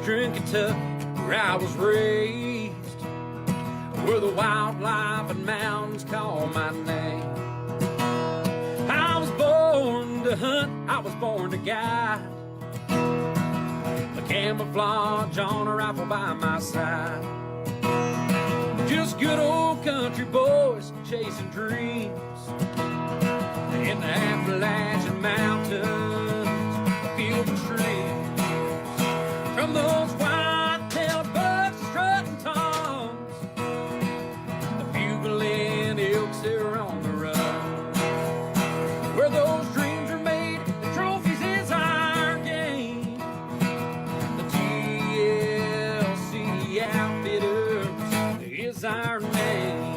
Western Kentucky, where I was raised, where the wildlife and mountains call my name. I was born to hunt, I was born to guide, a camouflage on a rifle by my side. Just good old country boys chasing dreams in the Appalachian Mountains, field and streams. From those white-tailed bucks strutting toms, the bugling elks that are on the run. Where those dreams are made, the trophies is our game. The TLC Outfitters is our name.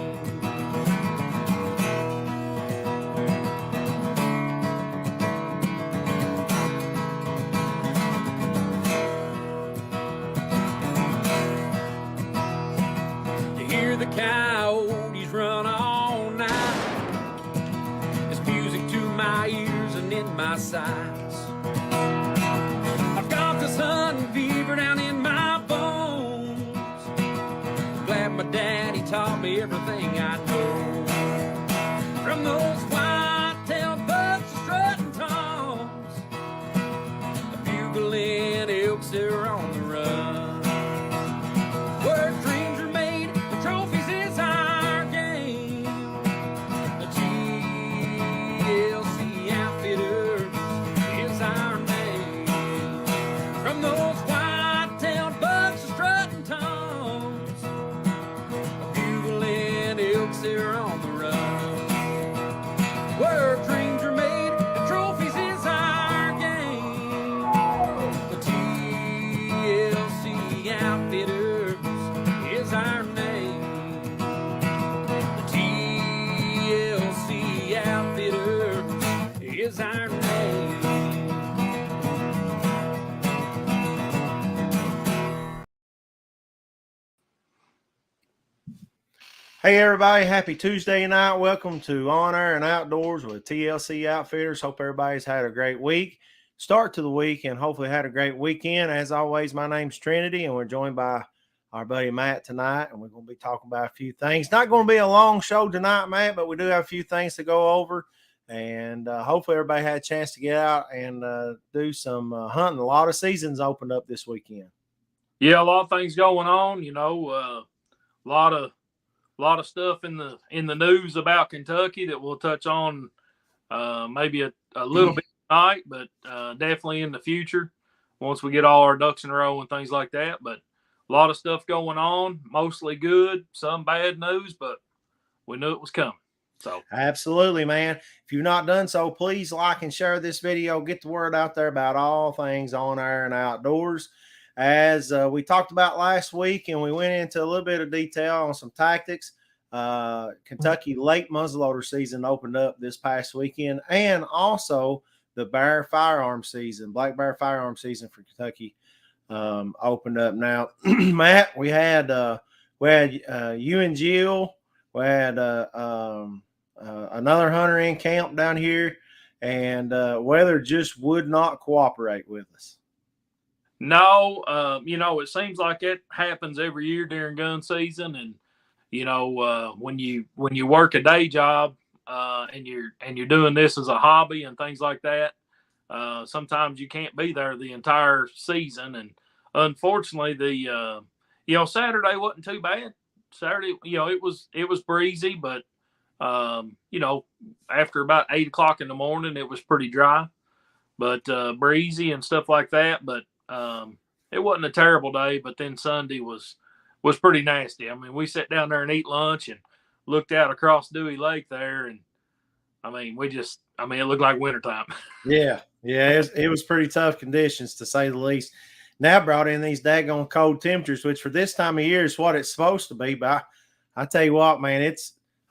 The coyotes run all night. It's music to my ears and in my sights. I've got this hunting fever down in my bones. Glad my daddy taught me everything I know. From those white-tailed bucks strutting toms, the bugling elks that are on the run. Where dreams are made, the trophies is our game. The TLC Outfitters is our name. From those white-tailed bucks strutting toms, the bugling elks that are on the run. Where dreams are made, the trophies is our game. The TLC Outfitters is our name. The TLC Outfitter is our name. Hey everybody, happy Tuesday night. Welcome to On Air and Outdoors with TLC Outfitters. Hope everybody's had a great week. Start to the week and hopefully had a great weekend. As always, my name's Trinity and we're joined by our buddy Matt tonight, and we're going to be talking about a few things. Not going to be a long show tonight, Matt, but we do have a few things to go over, and hopefully everybody had a chance to get out and do some hunting. A lot of seasons opened up this weekend. Yeah, a lot of things going on. You know, a lot of stuff in the news about Kentucky that we'll touch on maybe a little bit tonight, but definitely in the future once we get all our ducks in a row and things like that. But a lot of stuff going on, mostly good, some bad news, but we knew it was coming. So absolutely, man. If you've not done so, please like and share this video. Get the word out there about all things on air and outdoors. As we talked about last week, and we went into a little bit of detail on some tactics. Kentucky late muzzleloader season opened up this past weekend, and also the bear firearm season, black bear firearm season for Kentucky opened up. Now, Matt, we had you and Jill. We had another hunter in camp down here, and weather just would not cooperate with us. No, you know, it seems like it happens every year during gun season, and you know, when you work a day job and you're doing this as a hobby and things like that, sometimes you can't be there the entire season. And unfortunately, the Saturday wasn't too bad. Saturday, it was breezy, but after about 8 o'clock in the morning, it was pretty dry, but breezy and stuff like that. But it wasn't a terrible day. But then Sunday was pretty nasty. I mean, we sat down there and ate lunch and looked out across Dewey Lake there, and I mean, it looked like wintertime. Yeah, it was pretty tough conditions, to say the least. Now brought in these daggone cold temperatures, which for this time of year is what it's supposed to be. But I tell you what, man,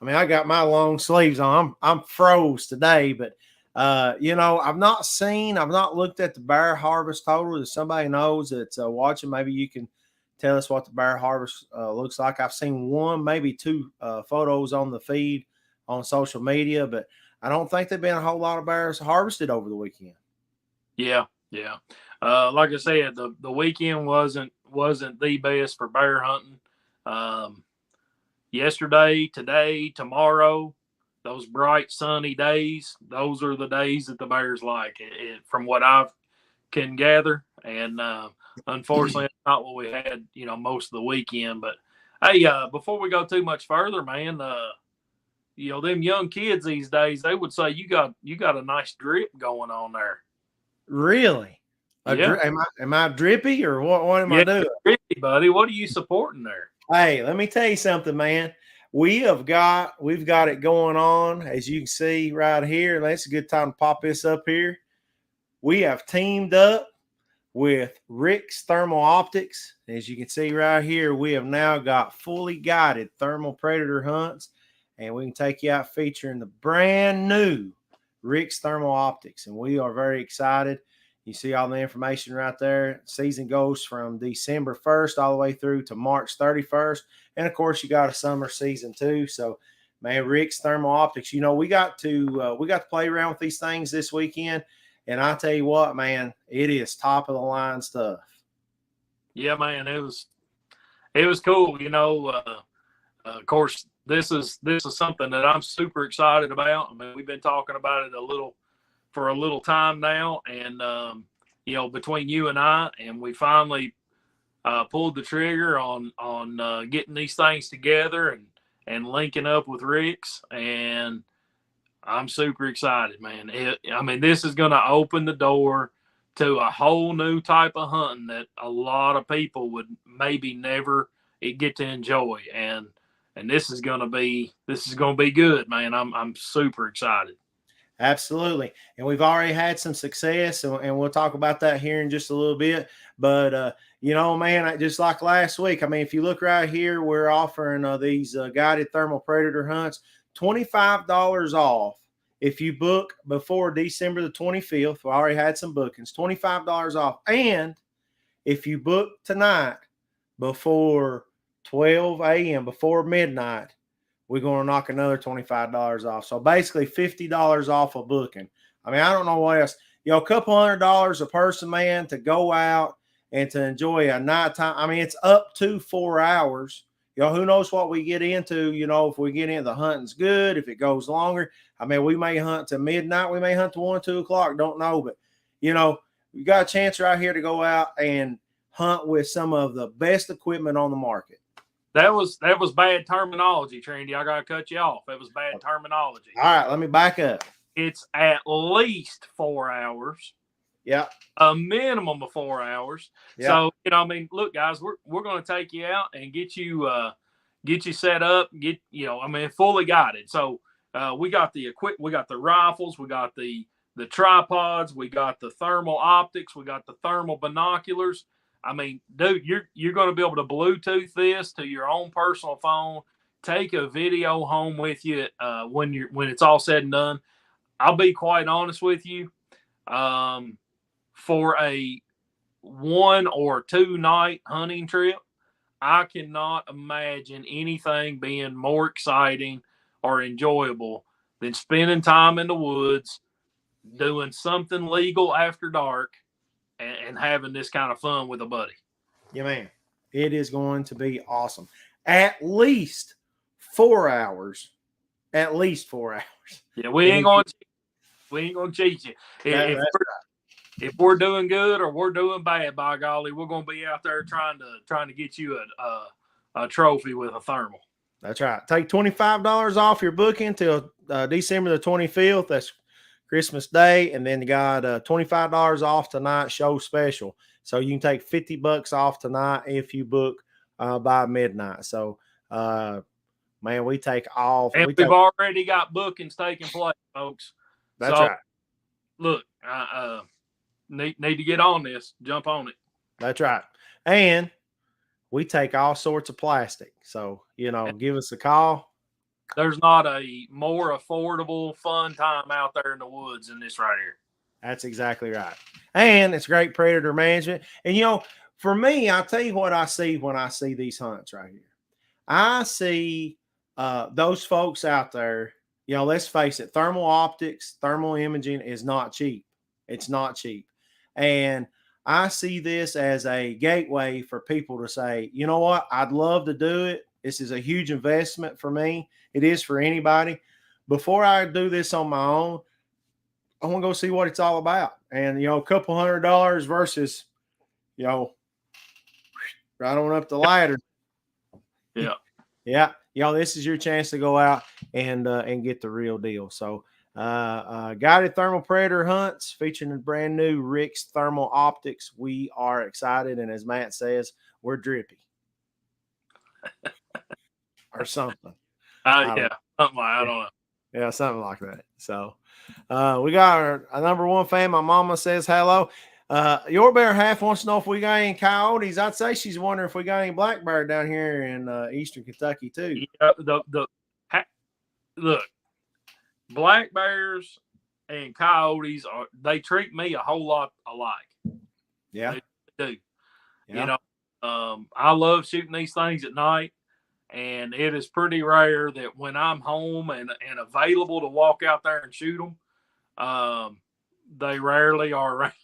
I got my long sleeves on. I'm froze today, but I've not looked at the bear harvest total. If somebody knows that's watching, maybe you can tell us what the bear harvest looks like. I've seen one, maybe two photos on the feed on social media, but I don't think there've been a whole lot of bears harvested over the weekend. Yeah, Yeah. Like I said, the weekend wasn't the best for bear hunting. Yesterday, today, tomorrow, those bright sunny days, those are the days that the bears like. From what I can gather, and unfortunately, it's not what we had, most of the weekend. But hey, before we go too much further, man, them young kids these days, they would say you got a nice drip going on there. Really? Yeah. Am I drippy or what am I Yeah, doing? drippy, buddy. What are you supporting there? Hey, let me tell you something, man. We've got it going on, as you can see right here. That's a good time to pop this up here. We have teamed up with Rick's Thermal Optics. As you can see right here, we have now got fully guided thermal predator hunts, and we can take you out featuring the brand new Rick's Thermal Optics, and we are very excited. You see all the information right there. Season goes from December 1st all the way through to March 31st. And of course, you got a summer season too. So, man, Rick's Thermal Optics, we got to play around with these things this weekend. And I tell you what, man, it is top of the line stuff. Yeah, man, it was cool. Of course, this is something that I'm super excited about. I mean, we've been talking about it for a little time now, and between you and I, and we finally pulled the trigger on getting these things together and linking up with Rick's, and I'm super excited, man. This is going to open the door to a whole new type of hunting that a lot of people would maybe never get to enjoy, and this is going to be good, man. I'm super excited. Absolutely. And we've already had some success, and we'll talk about that here in just a little bit. But, man, just like last week, if you look right here, we're offering these guided thermal predator hunts, $25 off. If you book before December the 25th, we already had some bookings, $25 off. And if you book tonight before 12 a.m., before midnight, we're going to knock another $25 off. So basically $50 off a booking. I don't know what else. A couple $100 a person, man, to go out and to enjoy a nighttime. It's up to 4 hours. Who knows what we get into, if we get into the hunting's good, if it goes longer. We may hunt to midnight. We may hunt to 1, 2 o'clock. Don't know. But, you got a chance right here to go out and hunt with some of the best equipment on the market. That was bad terminology, Trendy. I got to cut you off. That was bad terminology. All right, let me back up. It's at least 4 hours. Yeah. A minimum of 4 hours. Yeah. So, look, guys, we're going to take you out and get you set up, fully guided. So, we got the equipment, we got the rifles, we got the tripods, we got the thermal optics, we got the thermal binoculars. Dude, you're going to be able to Bluetooth this to your own personal phone, take a video home with you when it's all said and done. I'll be quite honest with you. For a 1 or 2 night hunting trip, I cannot imagine anything being more exciting or enjoyable than spending time in the woods, doing something legal after dark, and having this kind of fun with a buddy. Yeah, man. It is going to be awesome. At least 4 hours. At least 4 hours. Yeah, we ain't going to cheat you. If we're doing good or we're doing bad, by golly, we're going to be out there trying to get you a trophy with a thermal. That's right. Take $25 off your booking till December the 25th. That's Christmas Day. And then you got $25 off tonight's show special. So you can take $50 off tonight if you book by midnight. So, man, we take off. And we've already got bookings taking place, folks. That's right. Look, need to get on this. Jump on it. That's right. And we take all sorts of plastic. So, give us a call. There's not a more affordable, fun time out there in the woods than this right here. That's exactly right. And it's great predator management. And, for me, I'll tell you what I see when I see these hunts right here. I see those folks out there, let's face it, thermal optics, thermal imaging is not cheap. It's not cheap. And I see this as a gateway for people to say, you know what, I'd love to do it. This is a huge investment for me. It is for anybody. Before I do this on my own, I want to go see what it's all about. And, a couple $100 versus, right on up the ladder. Yeah. Yeah. This is your chance to go out and get the real deal. So, guided thermal predator hunts featuring the brand new Rick's thermal optics. We are excited. And as Matt says, we're drippy or something. Yeah. Something I don't know. Yeah. Something like that. So, we got our number one fan. My mama says hello. Your better half wants to know if we got any coyotes. I'd say she's wondering if we got any black bear down here in eastern Kentucky too. Yeah, look, black bears and coyotes they treat me a whole lot alike. Yeah, they do. Yeah. I love shooting these things at night, and it is pretty rare that when I'm home and available to walk out there and shoot them, they rarely are around.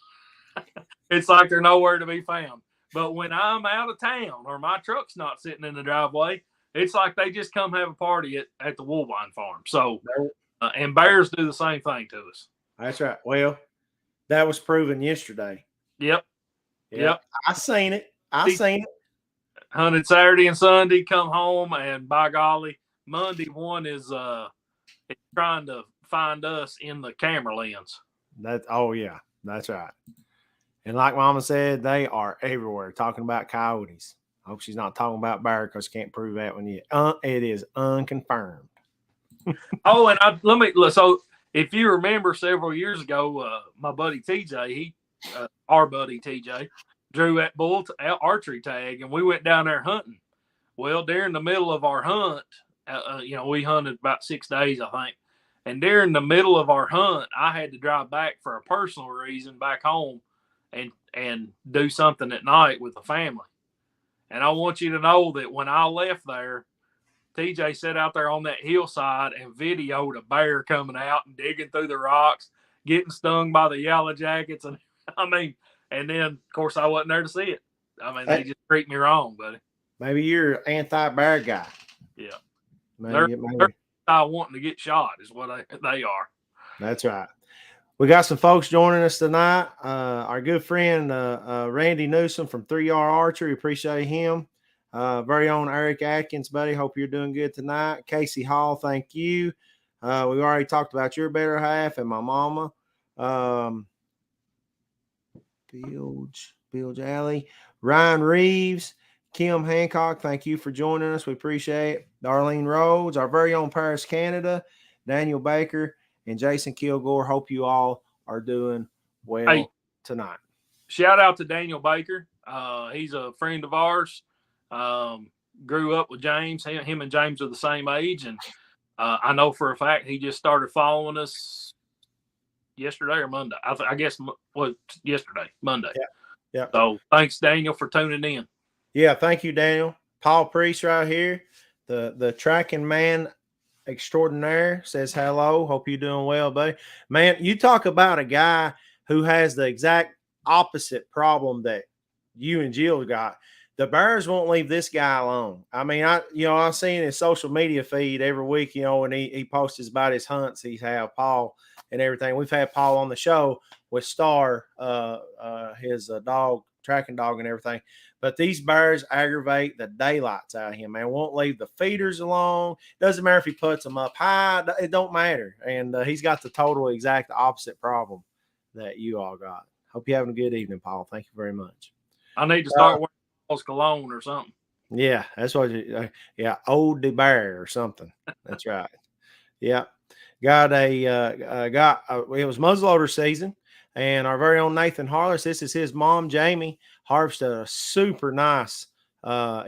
It's like they're nowhere to be found. But when I'm out of town or my truck's not sitting in the driveway, it's like they just come have a party at the Woolwine farm. So, and bears do the same thing to us. That's right. Well, that was proven yesterday. Yep. I seen it. Hunted Saturday and Sunday, come home, and by golly, Monday one is trying to find us in the camera lens. That's right. And like Mama said, they are everywhere talking about coyotes. I hope she's not talking about bear because she can't prove that one yet. It is unconfirmed. So if you remember several years ago, my buddy TJ, our buddy TJ, drew that bull archery tag, and we went down there hunting. Well, during the middle of our hunt, we hunted about 6 days, I think. And during the middle of our hunt, I had to drive back for a personal reason back home and do something at night with the family. And I want you to know that when I left there, TJ sat out there on that hillside and videoed a bear coming out and digging through the rocks, getting stung by the yellow jackets. And and then, of course, I wasn't there to see it. They just treat me wrong, buddy. Maybe you're an anti-bear guy. Yeah. Maybe. They're wanting to get shot is what they are. That's right. We got some folks joining us tonight. Our good friend, Randy Newsom from 3R Archery. Appreciate him. Very own Eric Atkins, buddy. Hope you're doing good tonight. Casey Hall, thank you. We already talked about your better half and my mama. Bilge Alley. Ryan Reeves, Kim Hancock, thank you for joining us. We appreciate it. Darlene Rhodes, our very own Paris, Canada. Daniel Baker and Jason Kilgore. Hope you all are doing well tonight. Shout out to Daniel Baker. He's a friend of ours. Grew up with James. Him and James are the same age. And I know for a fact he just started following us yesterday or Monday. I guess yesterday, Monday. Yeah. So thanks, Daniel, for tuning in. Yeah, thank you, Daniel. Paul Priest right here, the tracking man extraordinaire, says hello. Hope you're doing well, buddy. Man, you talk about a guy who has the exact opposite problem that you and Jill got. The Bears won't leave this guy alone. I've seen his social media feed every week, and he posts about his hunts. He's had Paul and everything. We've had Paul on the show with Star, his dog, tracking dog and everything. But these bears aggravate the daylights out of him, man. Won't leave the feeders alone. Doesn't matter if he puts them up high. It don't matter. And he's got the total exact opposite problem that you all got. Hope you're having a good evening, Paul. Thank you very much. I need to start wearing Paul's cologne or something. Yeah, that's what Old de Bear or something. That's right. Yeah. It was muzzleloader season. And our very own Nathan Harless, this is his mom, Jamie, harvested a super nice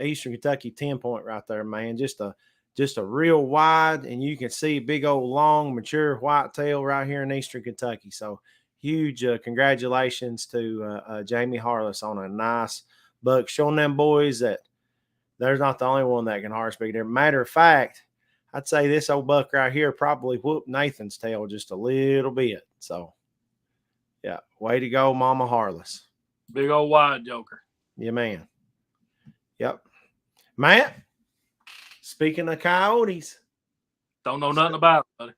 Eastern Kentucky 10-point right there, man. Just a real wide, and you can see a big old long, mature whitetail right here in Eastern Kentucky. So huge congratulations to Jamie Harless on a nice buck, showing them boys that there's not the only one that can harvest big deer. Matter of fact, I'd say this old buck right here probably whooped Nathan's tail just a little bit. So Yeah. Way to go, Mama Harless. Big old wide joker. Yeah, man. Yep. Matt, speaking of coyotes, Don't know nothing about it, buddy.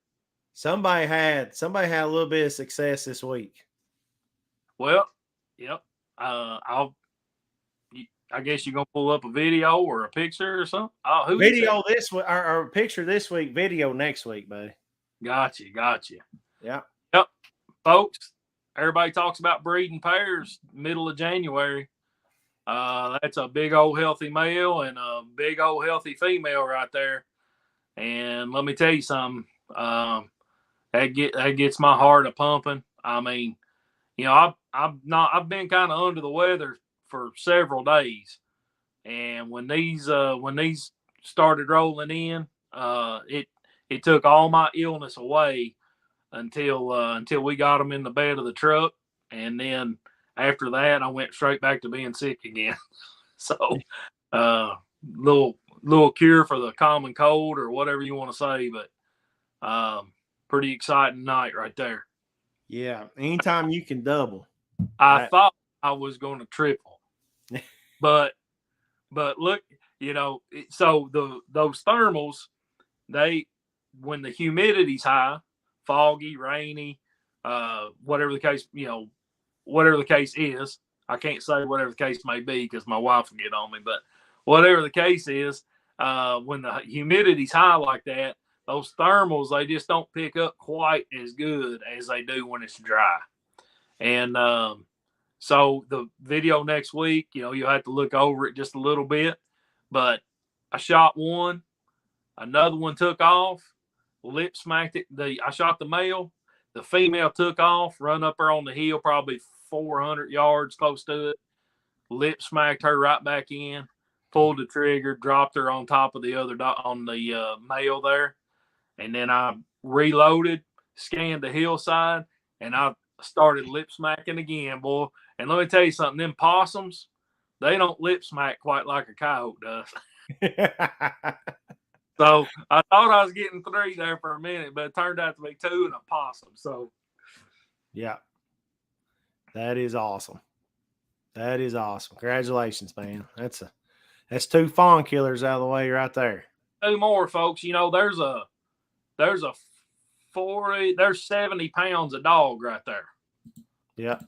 somebody had a little bit of success this week. Well, yep. I guess you're gonna pull up a video or a picture or something. Oh, who Video this week or picture this week, video next week, buddy. Gotcha. Yeah. Yep, folks. Everybody talks about breeding pairs middle of January. That's a big old healthy male and a big old healthy female right there. And let me tell you something. That gets my heart a pumping. I mean, you know, I've been kind of under the weather for several days, and when these started rolling in, it took all my illness away until we got them in the bed of the truck, and then after that I went straight back to being sick again. So little cure for the common cold or whatever you want to say, but pretty exciting night right there. Yeah. Anytime you can double. I thought I was going to triple, but look, you know, so those thermals, when the humidity's high, foggy, rainy, whatever the case, you know, whatever the case is, I can't say whatever the case may be because my wife will get on me, but whatever the case is, when the humidity's high like that, those thermals, they just don't pick up quite as good as they do when it's dry. And so the video next week, you know, you'll have to look over it just a little bit. But I shot one, another one took off, lip smacked it. I shot the male, the female took off, run up her on the hill, probably 400 yards close to it, lip smacked her right back in, pulled the trigger, dropped her on top of the other on the male there. And then I reloaded, scanned the hillside, and I started lip smacking again, boy. And let me tell you something, them possums, they don't lip smack quite like a coyote does. So I thought I was getting 3 there for a minute, but it turned out to be 2 and a possum. So yeah. That is awesome. That is awesome. Congratulations, man. That's 2 fawn killers out of the way right there. 2 more, folks. You know, there's 70 pounds of dog right there. Yeah.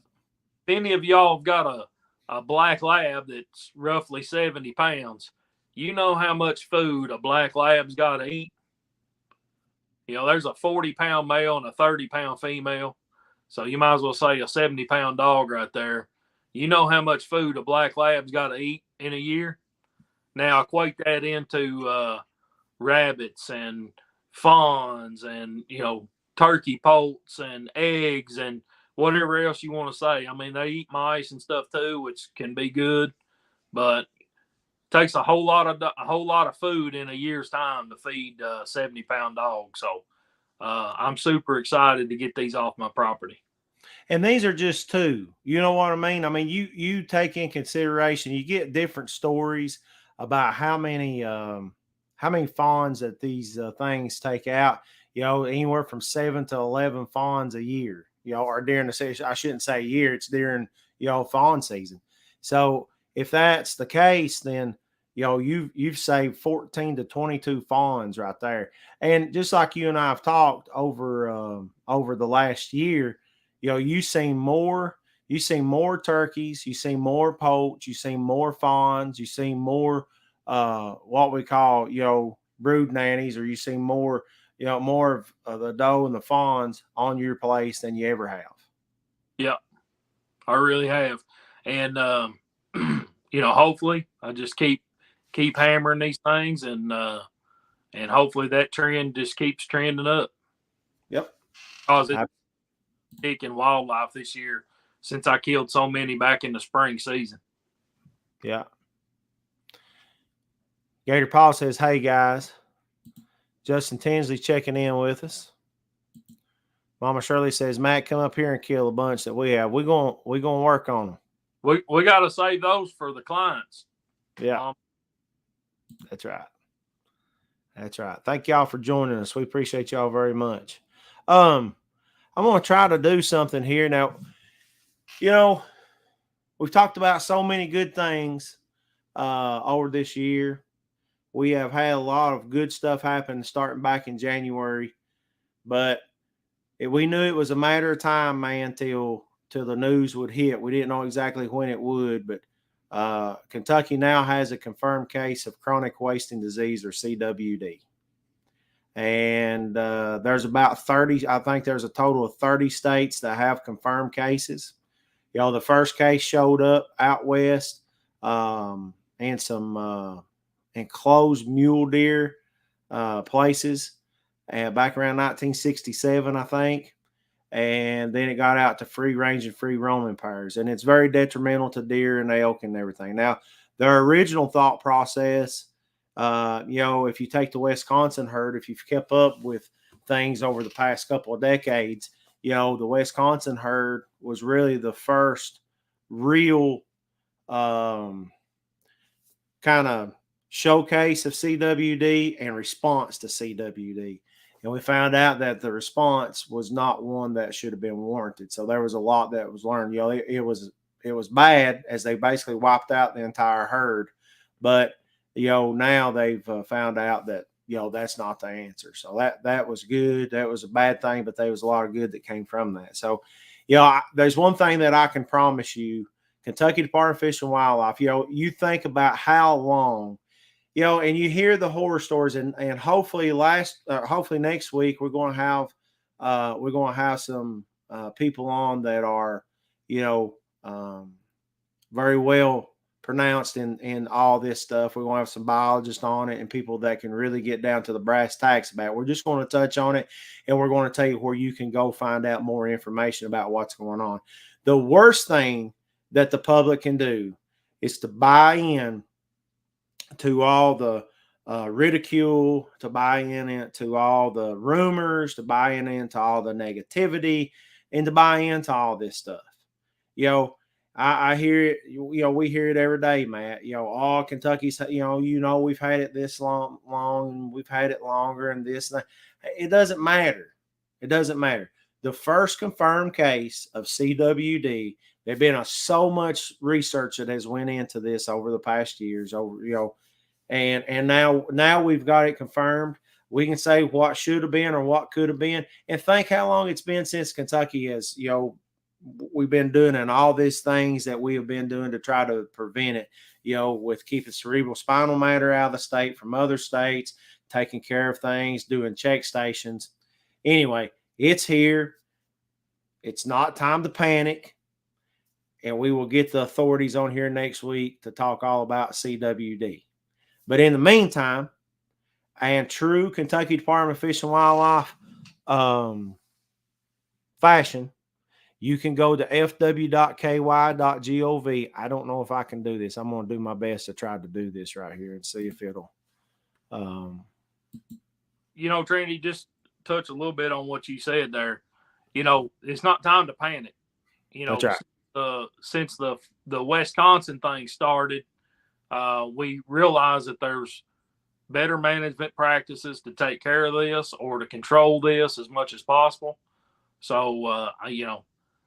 If any of y'all have got a black lab that's roughly 70 pounds, you know how much food a black lab's got to eat. You know, there's a 40-pound male and a 30-pound female. So you might as well say a 70-pound dog right there. You know how much food a black lab's got to eat in a year? Now equate that into rabbits and fawns and, you know, turkey poults and eggs and whatever else you want to say. I mean, they eat mice and stuff too, which can be good, but it takes a whole lot of food in a year's time to feed a 70-pound dog. So I'm super excited to get these off my property. And these are just 2. You know what I mean? I mean, you take in consideration, you get different stories about how many fawns that these things take out. You know, anywhere from 7 to 11 fawns a year. You know, or during the season. I shouldn't say year; it's during, you know, fawn season. So if that's the case, then, you know, you've saved 14 to 22 fawns right there. And just like you and I have talked over the last year, you know, you've seen more turkeys, you've seen more poults, you've seen more fawns, you've seen more what we call, you know, brood nannies, or you've seen more, you know, more of the doe and the fawns on your place than you ever have. Yeah, I really have. And you know, hopefully I just keep hammering these things, and hopefully that trend just keeps trending up. Yep. Because it's taking wildlife this year since I killed so many back in the spring season. Yeah. Gator Paul says, "Hey guys, Justin Tinsley checking in with us." Mama Shirley says, "Matt, come up here and kill a bunch that we have. We're gonna work on them. We got to save those for the clients." Yeah, that's right. That's right. Thank y'all for joining us. We appreciate y'all very much. I'm gonna try to do something here now. You know, we've talked about so many good things over this year. We have had a lot of good stuff happen starting back in January, but we knew it was a matter of time, man, till the news would hit. We didn't know exactly when it would, but Kentucky now has a confirmed case of chronic wasting disease, or CWD. And there's about 30, I think there's a total of 30 states that have confirmed cases. You know, the first case showed up out west, and some enclosed mule deer places back around 1967, I think. And then it got out to free range and free roaming pairs. And it's very detrimental to deer and elk and everything. Now, their original thought process, you know, if you take the Wisconsin herd, if you've kept up with things over the past couple of decades, you know, the Wisconsin herd was really the first real kind of showcase of CWD and response to CWD. And we found out that the response was not one that should have been warranted. So there was a lot that was learned. You know, it was bad, as they basically wiped out the entire herd. But you know, now they've found out that, you know, that's not the answer. So that was good. That was a bad thing, but there was a lot of good that came from that. So, you know, there's one thing that I can promise you: Kentucky Department of Fish and Wildlife. You know, you think about how long. You know, and you hear the horror stories, and hopefully hopefully next week we're going to have some people on that are, you know, very well pronounced in all this stuff. We're going to have some biologists on it and people that can really get down to the brass tacks about it. We're just going to touch on it, and we're going to tell you where you can go find out more information about what's going on. The worst thing that the public can do is to buy in to all the ridicule, to buy into all the rumors, to buy into all the negativity, and to buy into all this stuff. You know, I hear it. You know, we hear it every day, Matt. You know, all Kentucky's. You know, we've had it this long, and we've had it longer, and this. And that. It doesn't matter. It doesn't matter. The first confirmed case of CWD. There's been so much research that has went into this over the past years. And now we've got it confirmed. We can say what should have been or what could have been, and think how long it's been since Kentucky has, you know, we've been doing, and all these things that we have been doing to try to prevent it, you know, with keeping cerebral spinal matter out of the state from other states, taking care of things, doing check stations. Anyway, it's here. It's not time to panic. And we will get the authorities on here next week to talk all about CWD. But in the meantime, and true Kentucky Department of Fish and Wildlife fashion, you can go to fw.ky.gov. I don't know if I can do this. I'm going to do my best to try to do this right here and see if it'll. You know, Trinity, just touch a little bit on what you said there. You know, it's not time to panic. You know, That's right. Since the Wisconsin thing started, we realized that there's better management practices to take care of this or to control this as much as possible. So, you know,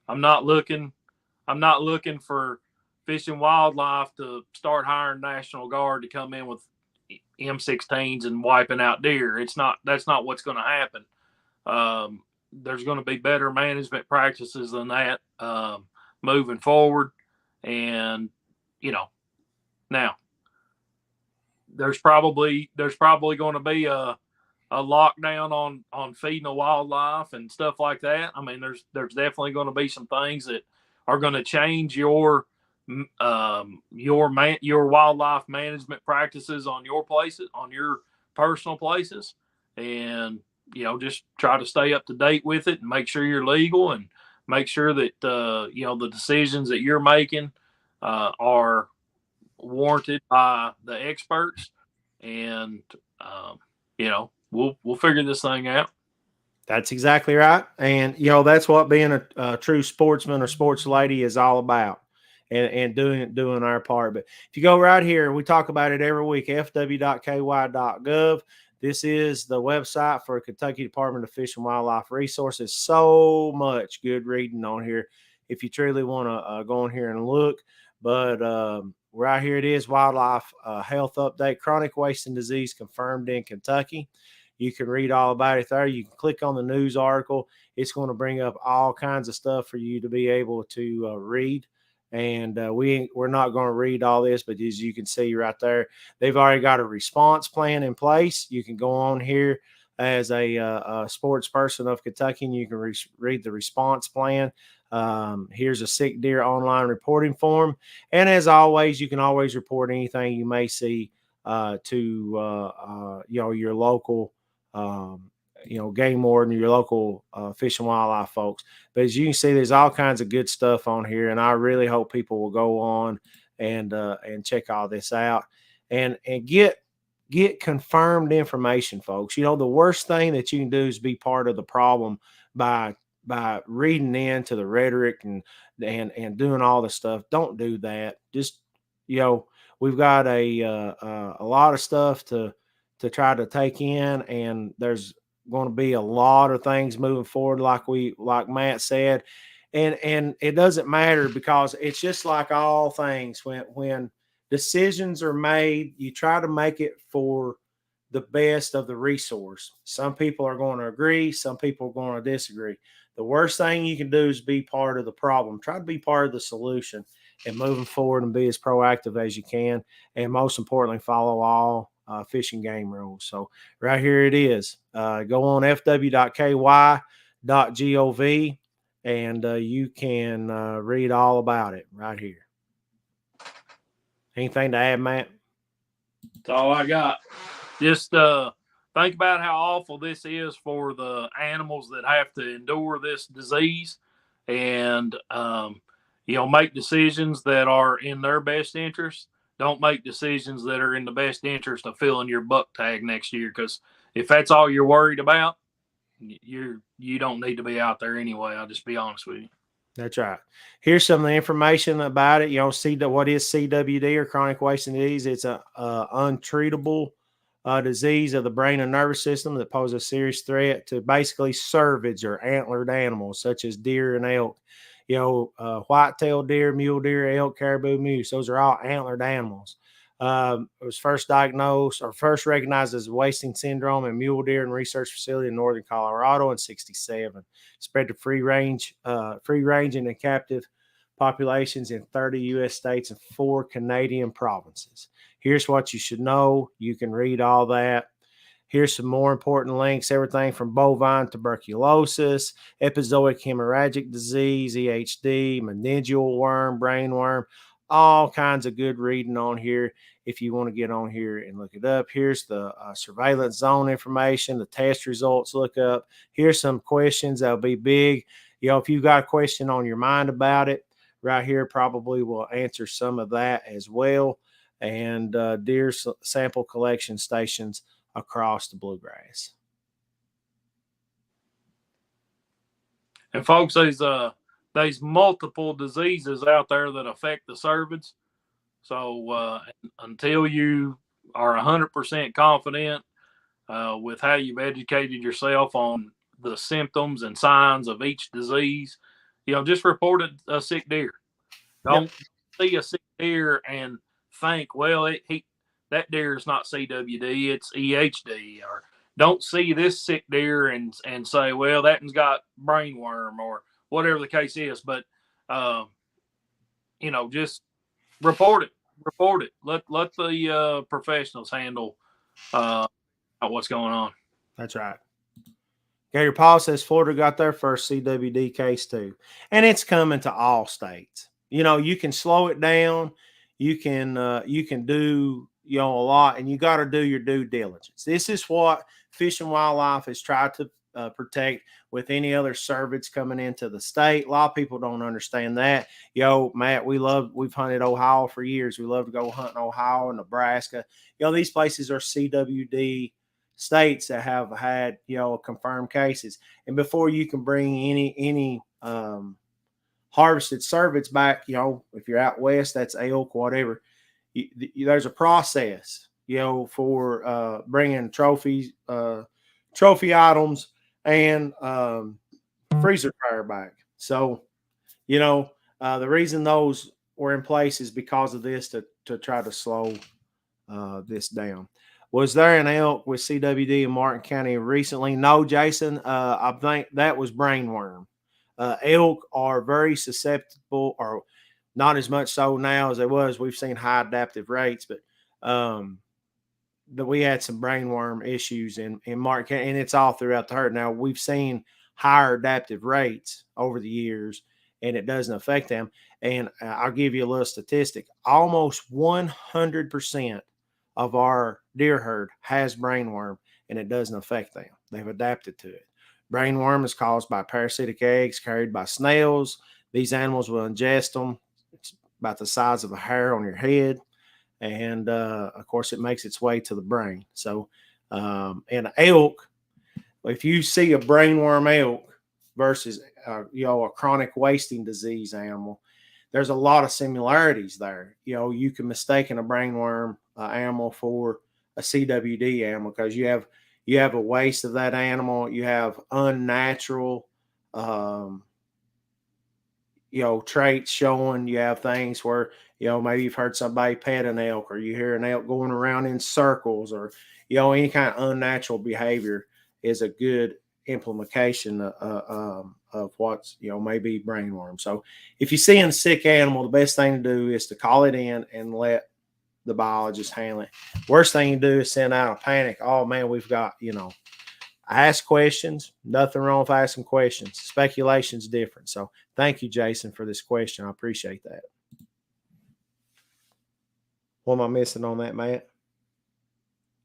I'm not looking for Fish and Wildlife to start hiring National Guard to come in with M16s and wiping out deer. That's not what's going to happen. There's going to be better management practices than that moving forward. And, you know, now there's probably going to be a lockdown on feeding the wildlife and stuff like that. I mean, there's definitely going to be some things that are going to change your wildlife management practices on your places, on your personal places, and, you know, just try to stay up to date with it and make sure you're legal and make sure that you know, the decisions that you're making are warranted by the experts, and you know, we'll figure this thing out. That's exactly right. And, you know, that's what being a true sportsman or sports lady is all about, and doing our part. But if you go right here, we talk about it every week, fw.ky.gov. This is the website for Kentucky Department of Fish and Wildlife Resources. So much good reading on here. if you truly want to go in here and look. But right here it is, Wildlife Health Update, chronic wasting disease confirmed in Kentucky. You can read all about it there. You can click on the news article. It's going to bring up all kinds of stuff for you to be able to read. And we're not going to read all this, but as you can see right there, they've already got a response plan in place. You can go on here as a sports person of Kentucky, and you can read the response plan. Here's a sick deer online reporting form. And as always, you can always report anything you may see to your local game warden, your local fish and wildlife folks. But as you can see, there's all kinds of good stuff on here, and I really hope people will go on and check all this out and get confirmed information, folks. The worst thing that you can do is be part of the problem by reading into the rhetoric and doing all the stuff. Don't do that. Just we've got a lot of stuff to try to take in, and there's going to be a lot of things moving forward, like Matt said, and it doesn't matter, because it's just like all things. When decisions are made, you try to make it for the best of the resource. Some people are going to agree, some people are going to disagree. The worst thing you can do is be part of the problem. Try to be part of the solution and moving forward and be as proactive as you can, and most importantly, follow all fish and game rules. So right here it is. Go on fw.ky.gov and you can read all about it right here. Anything to add, Matt? That's all I got. Just think about how awful this is for the animals that have to endure this disease, and make decisions that are in their best interest. Don't make decisions that are in the best interest of filling your buck tag next year, because if that's all you're worried about, you don't need to be out there anyway. I'll just be honest with you. That's right. Here's some of the information about it. What is CWD, or chronic wasting disease? It's a untreatable disease of the brain and nervous system that poses a serious threat to basically cervids or antlered animals such as deer and elk. White-tailed deer, mule deer, elk, caribou, moose. Those are all antlered animals. It was first recognized as wasting syndrome in mule deer and research facility in northern Colorado in 1967. Spread to free range and captive populations in 30 U.S. states and 4 Canadian provinces. Here's what you should know. You can read all that. Here's some more important links, everything from bovine tuberculosis, episodic hemorrhagic disease, EHD, meningeal worm, brainworm, all kinds of good reading on here if you want to get on here and look it up. Here's the surveillance zone information, the test results, look up. Here's some questions that'll be big. If you've got a question on your mind about it, right here probably will answer some of that as well. And deer sample collection stations across the bluegrass. And folks, there's multiple diseases out there that affect the cervids. So until you are 100% confident with how you've educated yourself on the symptoms and signs of each disease, just report a sick deer. Don't see a sick deer and think, well, that deer is not CWD, it's EHD. Or don't see this sick deer and say, well, that one's got brainworm, or whatever the case is. But just report it. Let the professionals handle what's going on. That's right. Gator Paul says Florida got their first CWD case too, and it's coming to all states. You can slow it down. You can do a lot, and you got to do your due diligence. This is what Fish and Wildlife has tried to protect with any other cervids coming into the state. A lot of people don't understand that. Matt, we've hunted Ohio for years. We love to go hunt in Ohio and Nebraska. These places are CWD states that have had, confirmed cases. And before you can bring any harvested cervids back, if you're out west, that's elk, whatever, there's a process, for bringing trophy items and freezer fire back. So you know, the reason those were in place is because of this to try to slow this down. Was there an elk with CWD in Martin County recently? No, Jason. I think that was brainworm. Elk are very susceptible, or not as much so now as they was. We've seen high adaptive rates, but that we had some brainworm issues in Martin County, and it's all throughout the herd. Now we've seen higher adaptive rates over the years, and it doesn't affect them. And I'll give you a little statistic: almost 100% of our deer herd has brainworm, and it doesn't affect them. They've adapted to it. Brainworm is caused by parasitic eggs carried by snails. These animals will ingest them. It's about the size of a hair on your head. And of course, it makes its way to the brain. So, and elk, if you see a brainworm elk versus a chronic wasting disease animal, there's a lot of similarities there. You can mistake a brainworm animal for a CWD animal because you have a waste of that animal. You have unnatural traits showing. You have things where maybe you've heard somebody pet an elk, or you hear an elk going around in circles, or any kind of unnatural behavior is a good implication of what's maybe brainworm. So if you see a sick animal, the best thing to do is to call it in and let the biologist handle it. Worst thing you do is send out a panic. Oh man, we've got ask questions. Nothing wrong with asking questions. Speculation's different. So thank you, Jason, for this question. I appreciate that. What am I missing on that, Matt?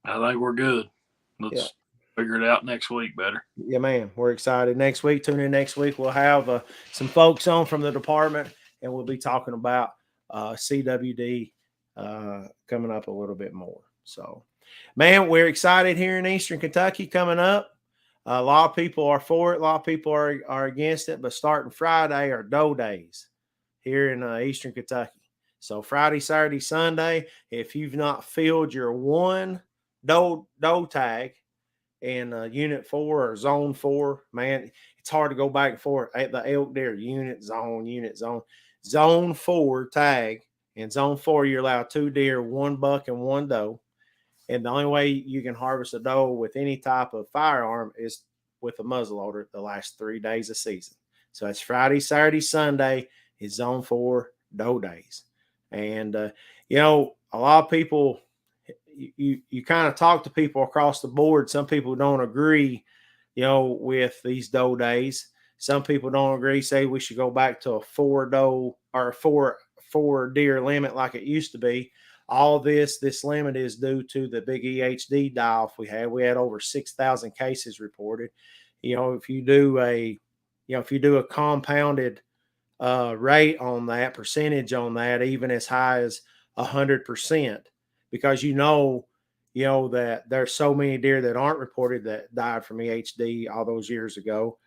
I think we're good. Let's figure it out next week better. Yeah, man. We're excited. Next week, tune in next week. We'll have some folks on from the department, and we'll be talking about CWD coming up a little bit more. So, man, we're excited here in Eastern Kentucky coming up. A lot of people are for it. A lot of people are against it. But starting Friday are doe days here in Eastern Kentucky. So Friday, Saturday, Sunday, if you've not filled your one doe tag in Unit 4 or Zone 4, man, it's hard to go back and forth. The elk deer, unit, zone. Zone 4 tag. In Zone 4, you're allowed 2 deer, 1 buck, and 1 doe. And the only way you can harvest a doe with any type of firearm is with a muzzleloader the last 3 days of season. So it's Friday, Saturday, Sunday is Zone 4 doe days. And, a lot of people, you kind of talk to people across the board. Some people don't agree, with these doe days. Some people don't agree, say we should go back to a 4 doe or a four deer limit like it used to be. All this limit is due to the big EHD die-off we had. We had over 6,000 cases reported. If you do a compounded rate on that, percentage on that, even as high as 100%, because that there's so many deer that aren't reported that died from EHD all those years ago.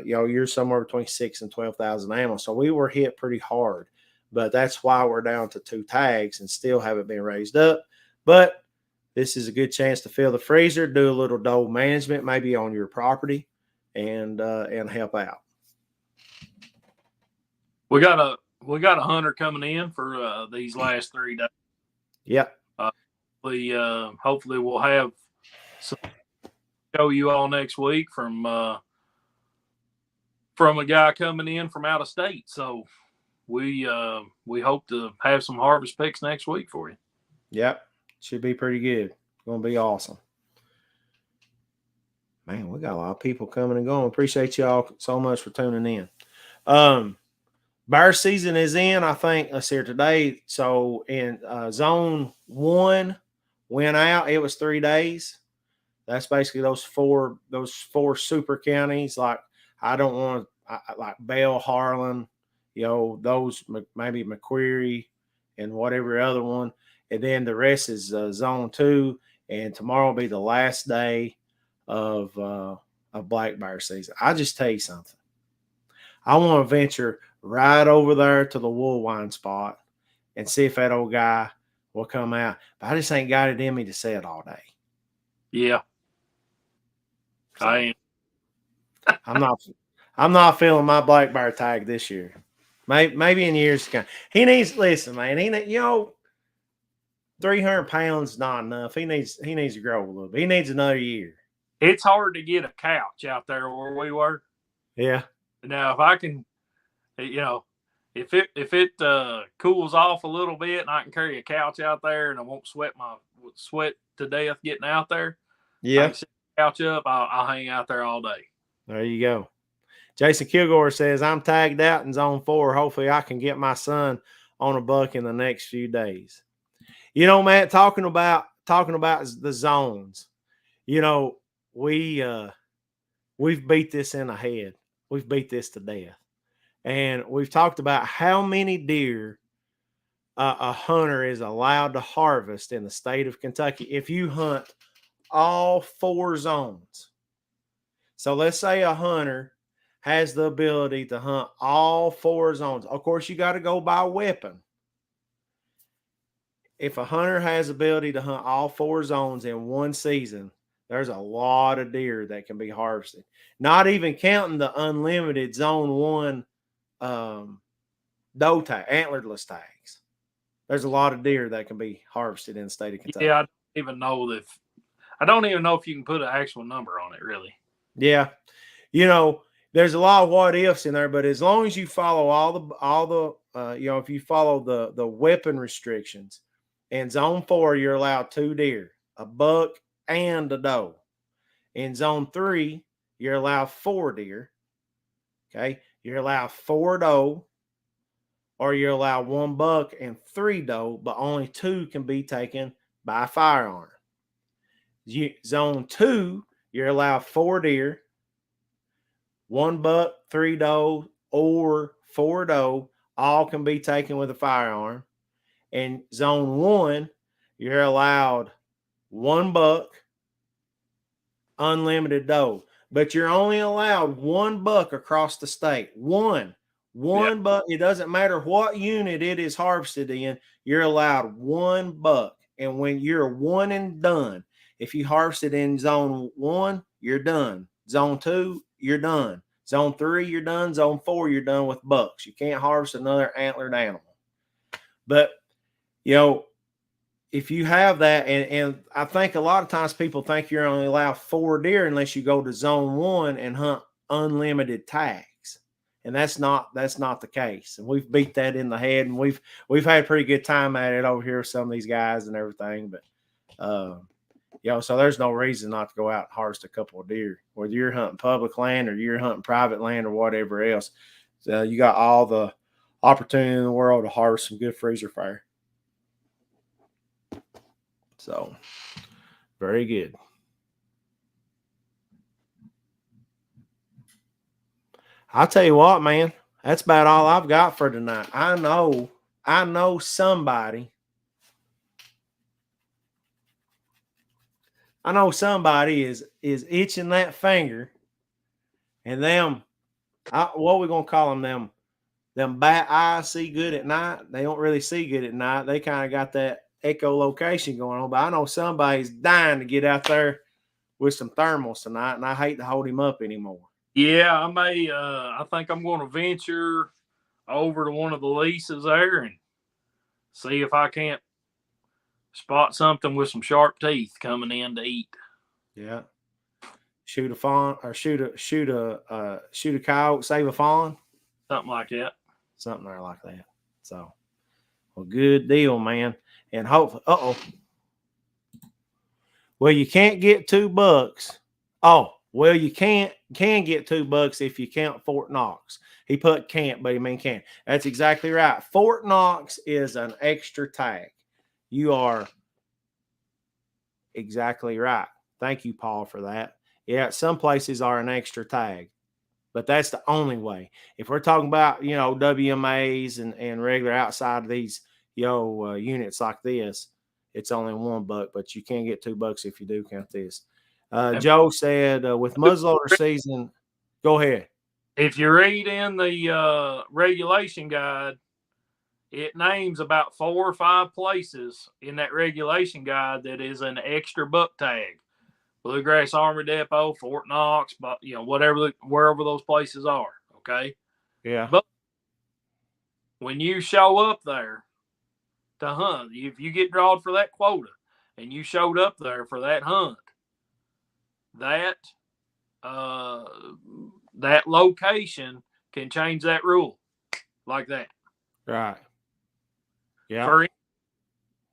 You're somewhere between 6,000 and 12,000 animals. So we were hit pretty hard. But that's why we're down to 2 tags and still haven't been raised up. But this is a good chance to fill the freezer, do a little doe management, maybe on your property, and help out. We got a hunter coming in for these last 3 days. Yep. Hopefully we'll have some show you all next week from a guy coming in from out of state. So we hope to have some harvest picks next week for you. Yep. Should be pretty good. It's going to be awesome. Man, we got a lot of people coming and going. Appreciate y'all so much for tuning in. Bear season is in, I think. Let's see here today. So in Zone 1 went out. It was 3 days. That's basically those four super counties. Like I don't want like Bell, Harlan, those maybe McQuarrie and whatever other one. And then the rest is Zone 2. And tomorrow will be the last day of black bear season. I just tell you something. I want to venture right over there to the Woolwine spot and see if that old guy will come out. But I just ain't got it in me to say it all day. Yeah. So, I'm not feeling my black bear tag this year. Maybe in years to come. He needs, listen, man. 300 pounds is not enough. He needs to grow a little bit. He needs another year. It's hard to get a couch out there where we were. Yeah. Now, if I can, if it cools off a little bit and I can carry a couch out there and I won't sweat to death getting out there, Yeah. I can set the couch up. I'll hang out there all day. There you go. Jason Kilgore says, I'm tagged out in zone 4. Hopefully I can get my son on a buck in the next few days. Matt, talking about the zones, we've beat this in the head. We've beat this to death. And we've talked about how many deer a hunter is allowed to harvest in the state of Kentucky if you hunt all 4 zones. So let's say a hunter has the ability to hunt all 4 zones. Of course, you got to go by weapon. If a hunter has the ability to hunt all 4 zones in one season, there's a lot of deer that can be harvested. Not even counting the unlimited zone 1 doe tag, antlerless tags. There's a lot of deer that can be harvested in the state of Kentucky. Yeah, I don't even know if you can put an actual number on it, really. Yeah. There's a lot of what ifs in there, but as long as you follow all the if you follow the weapon restrictions, in zone 4, you're allowed 2 deer, a buck and a doe. In zone 3, you're allowed 4 deer. Okay. You're allowed 4 doe, or you're allowed 1 buck and 3 doe, but only 2 can be taken by firearm. Zone 2, you're allowed 4 deer, 1 buck, 3 doe, or 4 doe, all can be taken with a firearm. In zone 1, you're allowed 1 buck, unlimited doe, but you're only allowed 1 buck across the state. One buck. It doesn't matter what unit it is harvested in. You're allowed 1 buck, and when you're one and done, if you harvested in zone 1, you're done. Zone 2, you're done. Zone 3, you're done. Zone 4, you're done with bucks. You can't harvest another antlered animal. But if you have that, and I think a lot of times people think you're only allowed 4 deer unless you go to zone 1 and hunt unlimited tags. And that's not the case. And we've beat that in the head, and we've had a pretty good time at it over here with some of these guys and everything. But so there's no reason not to go out and harvest a couple of deer, whether you're hunting public land or you're hunting private land or whatever else. So you got all the opportunity in the world to harvest some good freezer fire. So, very good. I'll tell you what, man, that's about all I've got for tonight. I know somebody. is itching that finger, and what are we gonna call them? Them bat eyes see good at night. They don't really see good at night. They kind of got that echolocation going on, but I know somebody's dying to get out there with some thermals tonight, and I hate to hold him up anymore. Yeah, I think I'm going to venture over to one of the leases there and see if I can't spot something with some sharp teeth coming in to eat. Yeah. Shoot a fawn, or shoot a coyote, save a fawn. Something like that. Something there like that. So, well, good deal, man. And hopefully, well, you can't get 2 bucks. Oh, well, you can get 2 bucks if you count Fort Knox. He put can't, but he mean can. That's exactly right. Fort Knox is an extra tag. You are exactly right. Thank you, Paul, for that. Yeah, some places are an extra tag, but that's the only way. If we're talking about, WMAs and regular outside of these, units like this, it's only 1 buck, but you can get 2 bucks if you do count this. Joe said with muzzleloader season, go ahead. If you read in the regulation guide, it names about 4 or 5 places in that regulation guide that is an extra buck tag. Bluegrass Army Depot, Fort Knox, but wherever those places are. Okay. Yeah. But when you show up there to hunt, if you get drawn for that quota and you showed up there for that hunt, that that location can change that rule like that. Right. Yeah. For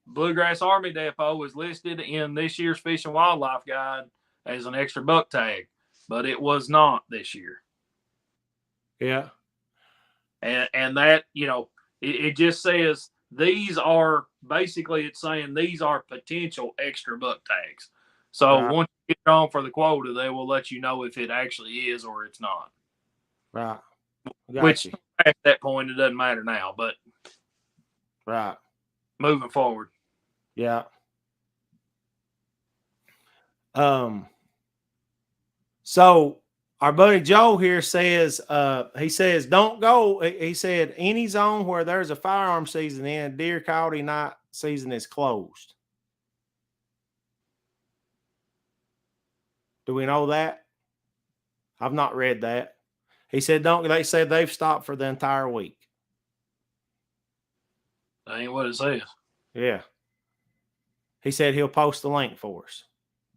Bluegrass Army Depot is listed in this year's Fish and Wildlife Guide as an extra buck tag, but it was not this year. Yeah. And that, you know, it just says these are basically, it's saying these are potential extra buck tags. So Right. once you get on for the quota, they will let you know if it actually is or it's not. Right. Which at that point, it doesn't matter now, but right. Moving forward. Yeah. So our buddy Joe here says, he says, don't go. He said, any zone where there's a firearm season in, deer coyote night season is closed. Do we know that? I've not read that. He said, they said they've stopped for the entire week. That ain't what it says. Yeah. He said he'll post the link for us.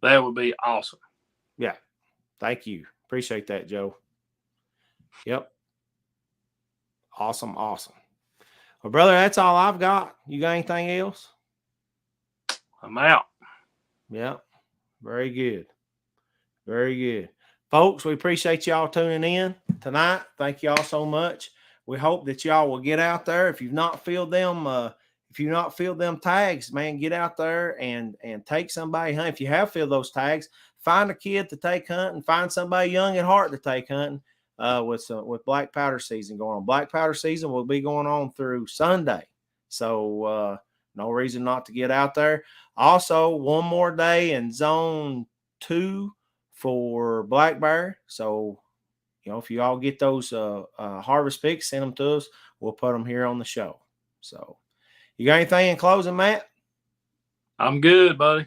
That would be awesome. Yeah. Thank you. Appreciate that, Joe. Yep. Awesome. Awesome. Well, brother, that's all I've got. You got anything else? I'm out. Yep. Very good. Very good. Folks, we appreciate y'all tuning in tonight. Thank y'all so much. We hope that y'all will get out there. If you've not filled them tags, man, get out there and take somebody hunting. If you have filled those tags, find a kid to take hunting. Find somebody young at heart to take hunting. With black powder season going on. Black powder season will be going on through Sunday, so no reason not to get out there. Also, one more day in zone 2 for black bear. So, you know, if you all get those harvest pics, send them to us. We'll put them here on the show. So, you got anything in closing, Matt? I'm good, buddy.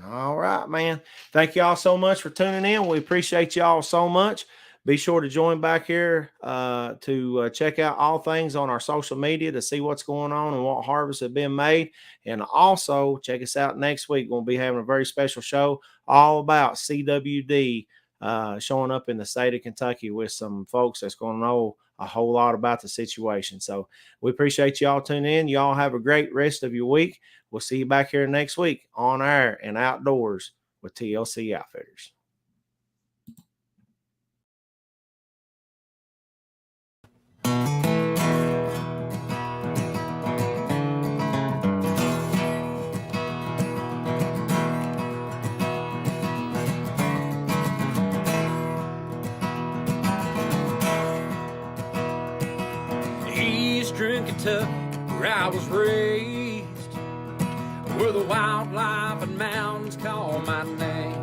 All right, man. Thank y'all so much for tuning in. We appreciate y'all so much. Be sure to join back here to check out all things on our social media to see what's going on and what harvests have been made. And also check us out next week. We'll be having a very special show all about CWD showing up in the state of Kentucky with some folks that's going to know a whole lot about the situation. So we appreciate y'all tuning in. Y'all have a great rest of your week. We'll see you back here next week on air and outdoors with TLC Outfitters. Eastern Kentucky, where I was raised, where the wildlife and mountains call my name.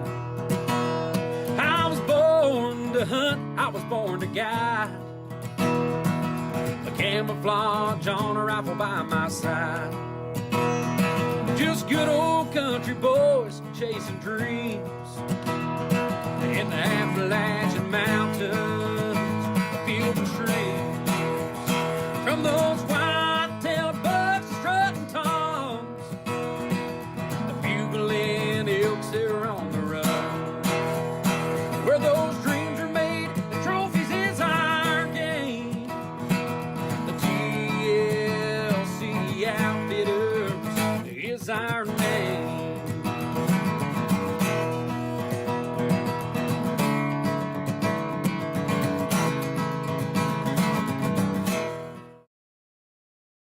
I was born to hunt, I was born to guide, a camouflage on a rifle by my side. Just good old country boys chasing dreams in the Appalachian Mountains, feel the trees. From those white-tailed bucks strutting toms, the bugling elks that are on the run. Where those dreams are made, the trophies is our game. The TLC Outfitters is our name.